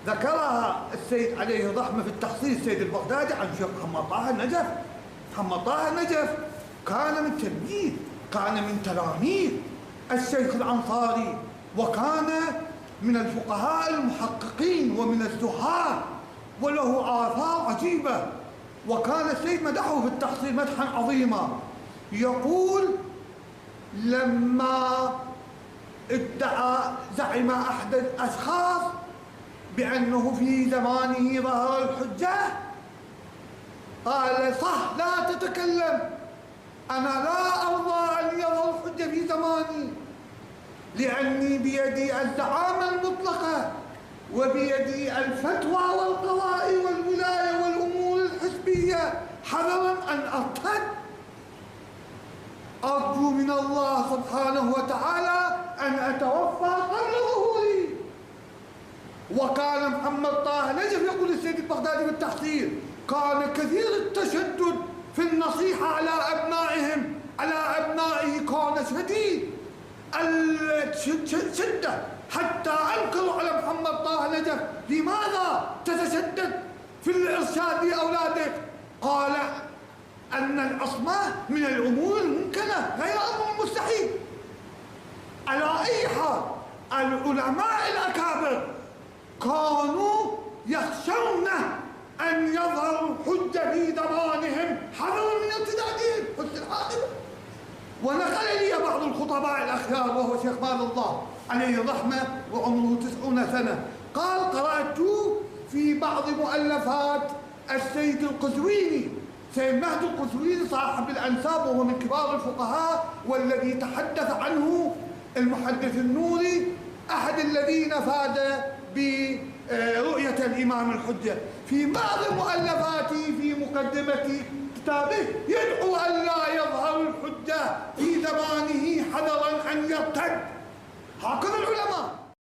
ذكرها السيد عليه الرحمة في التحصيل السيد البغدادي عن شيخ محمد طه النجف. محمد طه النجف كان من تلميذ، كان من تلاميذ الشيخ الأنصاري، وكان من الفقهاء المحققين ومن الزهاد، وله آثار عجيبة. وكان السيد مدحه في التحصيل مدحا عظيما، يقول: لما زعم أحد الأشخاص بأنه في زمانه ظهر الحجة، قال: صح، لا تتكلم، أنا لا أرضى أن يظهر الحجة في زماني، لأني بيدي الزعامة المطلقة، وبيدي الفتوى والقضاء والولاية والأمور الحزبية، حذرا أن أرتد. أرجو من الله سبحانه وتعالى أن أتوفى قبل ظهوري. وكان محمد طه نجف يقول السيد البغدادي بالتحصيل: كان كثير التشدد في النصيحة على أبنائهم، على أبنائه كان شديد الشدة، حتى أنكروا على محمد طه نجف: لماذا تتشدد في الإرشاد لأولادك؟ قال: أن العصمة من الأمور الممكنة غير أمر مستحيل. على أي حال، العلماء الأكابر كانوا يخشون أن يظهر الحجة في زمانهم حذرا من ارتدادهم حسن العاقبة. ونقل لي بعض الخطباء الأخيار وهو شيخ مال الله عليه الرحمة وعمره 90 سنة، قال: قرأت في بعض مؤلفات السيد القزويني، سيد مهدي القزويني صاحب الأنساب، وهو من كبار الفقهاء، والذي تحدث عنه المحدث النوري، أحد الذين فاد برؤية الإمام الحجة. في بعض مؤلفاته في مقدمة كتابه يدعو أن لا يظهر الحجة في زمانه حذرا أن يرتد. هكذا العلماء.